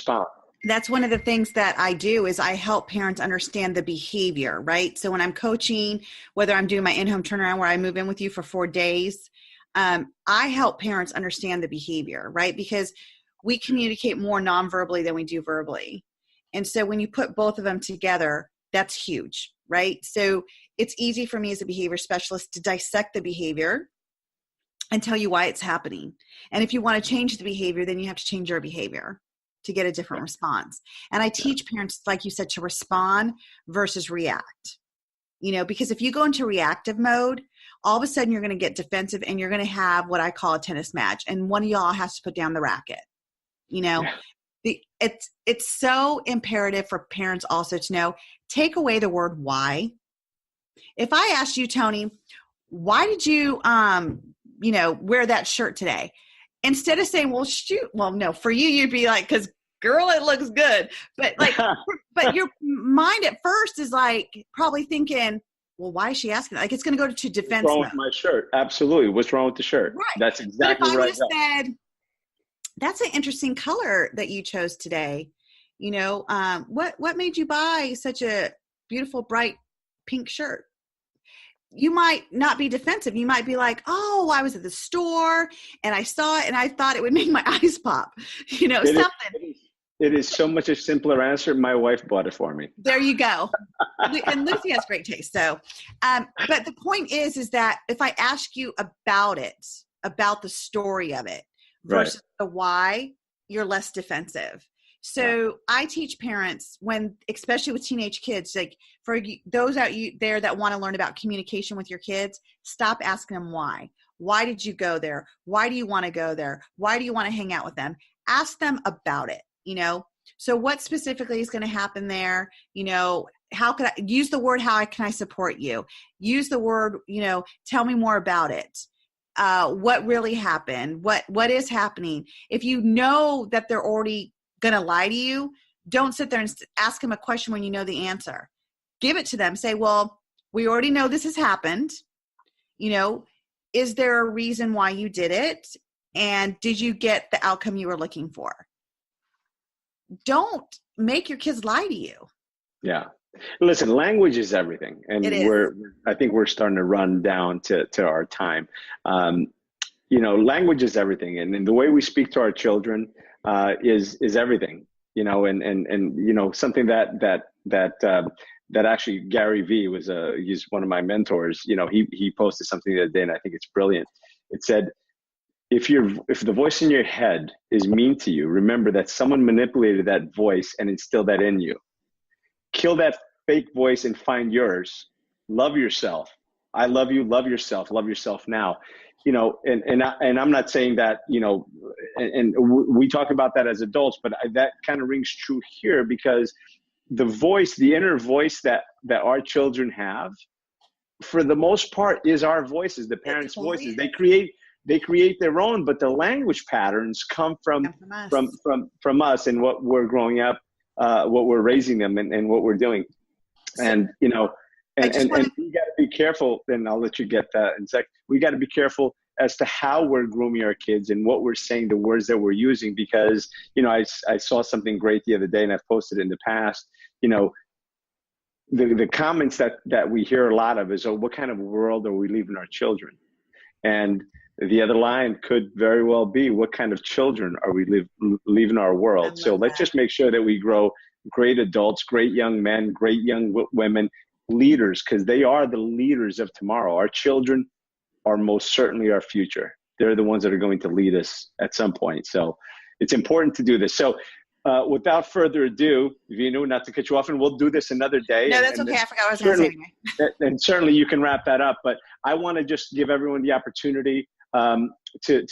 respond. That's one of the things that I do is I help parents understand the behavior, right? So when I'm coaching, whether I'm doing my in-home turnaround where I move in with you for 4 days, I help parents understand the behavior, right? Because we communicate more non-verbally than we do verbally. And so when you put both of them together, that's huge, right? So it's easy for me as a behavior specialist to dissect the behavior and tell you why it's happening. And if you want to change the behavior, then you have to change your behavior to get a different response. And I teach parents, like you said, to respond versus react. Because if you go into reactive mode, all of a sudden you're going to get defensive and you're going to have what I call a tennis match. And one of y'all has to put down the racket. It's so imperative for parents also to know, take away the word why. If I asked you, Tony, why did you, wear that shirt today? Instead of saying, well, shoot, well, no, for you, you'd be like, because girl, it looks good. But but your mind at first is like probably thinking, well, why is she asking? Like it's going to go to defense. What's wrong with my shirt? Absolutely. What's wrong with the shirt? Right. That's exactly right. But if I would have said, that's an interesting color that you chose today. What made you buy such a beautiful, bright pink shirt? You might not be defensive. You might be like, oh, I was at the store and I saw it and I thought it would make my eyes pop, something. It is so much a simpler answer. My wife bought it for me. There you go. And Lucy has great taste. So, but the point is that if I ask you about it, about the story of it versus the why, you're less defensive. So I teach parents especially with teenage kids, like for those out there that want to learn about communication with your kids, stop asking them why. Why did you go there? Why do you want to go there? Why do you want to hang out with them? Ask them about it, So what specifically is going to happen there? How could I use the word, how can I support you? Use the word, tell me more about it. What really happened? What is happening? If you know that they're already going to lie to you, don't sit there and ask them a question when you know the answer. Give it to them. Say, well, we already know this has happened. Is there a reason why you did it? And did you get the outcome you were looking for? Don't make your kids lie to you. Yeah. Listen, language is everything. And I think we're starting to run down to our time. Language is everything. And the way we speak to our children is everything, and something that actually Gary V he's one of my mentors. He posted something the other day, and I think it's brilliant. It said, if the voice in your head is mean to you, remember that someone manipulated that voice and instilled that in you. Kill that fake voice and find yours. Love yourself. I love you. Love yourself. Love yourself now. And I'm not saying that, and we talk about that as adults, but that kind of rings true here because the inner voice that our children have, for the most part, is our voices, the parents' voices. They create their own, but the language patterns come from us and what we're growing up, what we're raising them and what we're doing. And, and we got to be careful, and I'll let you get that in a sec. We got to be careful as to how we're grooming our kids and what we're saying, the words that we're using, because, I saw something great the other day and I've posted it in the past, the comments that we hear a lot of is, oh, what kind of world are we leaving our children? And the other line could very well be, what kind of children are we leaving our world? So let's just make sure that we grow great adults, great young men, great young women, leaders, because they are the leaders of tomorrow. Our children are most certainly our future. They're the ones that are going to lead us at some point. So it's important to do this. So without further ado, Veenu, not to cut you off, and we'll do this another day. No, that's okay. I forgot what I was going to say anyway. And certainly you can wrap that up, but I want to just give everyone the opportunity and give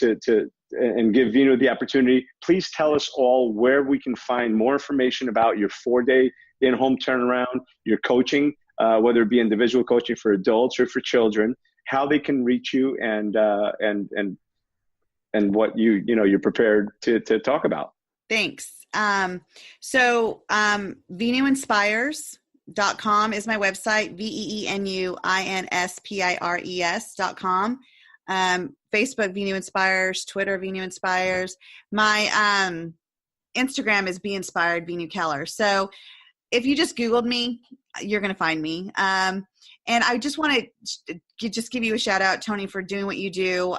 Veenu the opportunity. Please tell us all where we can find more information about your 4-day in-home turnaround, your coaching, whether it be individual coaching for adults or for children, how they can reach you and what you're prepared to talk about. Thanks. VeenuInspires.com is my website, VeenuInspires.com. Facebook, Veenu Inspires, Twitter, Veenu Inspires. My Instagram is Be Inspired Veenu Keller. So if you just Googled me, you're going to find me. And I just want to just give you a shout out, Tony, for doing what you do.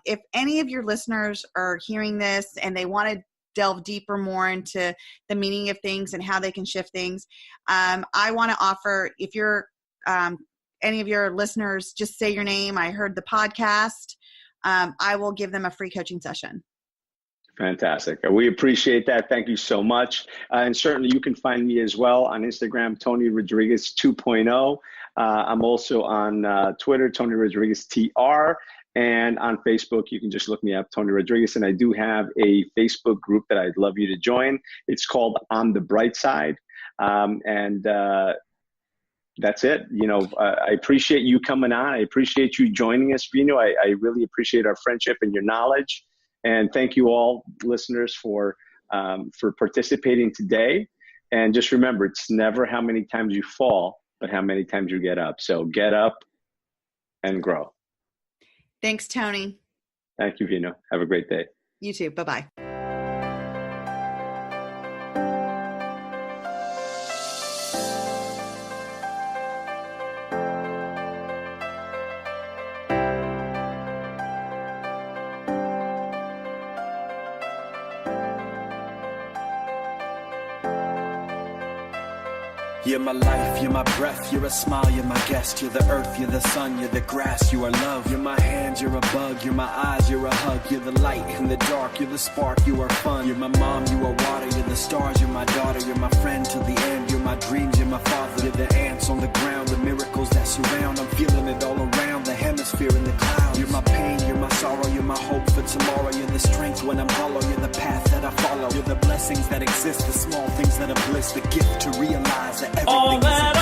If any of your listeners are hearing this and they want to delve deeper more into the meaning of things and how they can shift things, I want to offer, if you're any of your listeners, just say your name. I heard the podcast. I will give them a free coaching session. Fantastic. We appreciate that. Thank you so much. And certainly you can find me as well on Instagram, Tony Rodriguez 2.0. I'm also on Twitter, Tony Rodriguez TR. And on Facebook, you can just look me up, Tony Rodriguez. And I do have a Facebook group that I'd love you to join. It's called On the Bright Side. That's it. I appreciate you coming on. I appreciate you joining us, Veenu. I really appreciate our friendship and your knowledge. And thank you all listeners for participating today. And just remember, it's never how many times you fall, but how many times you get up. So get up and grow. Thanks, Tony. Thank you, Veenu. Have a great day. You too. Bye-bye. You're my life, you're my breath, you're a smile, you're my guest. You're the earth, you're the sun, you're the grass, you are love. You're my hand, you're a bug, you're my eyes, you're a hug. You're the light in the dark, you're the spark, you are fun. You're my mom, you are water, you're the stars, you're my daughter. You're my friend till the end, you're my dreams, you're my father. You're the ants on the ground, the miracles that surround. I'm feeling it all around, the hemisphere in the clouds. You're my pain, you're my sorrow, you're my hope for tomorrow. You're the strength when I'm hollow, you're the path that I follow. You're the blessings that exist, the small things that are bliss, the gift to realize that everything is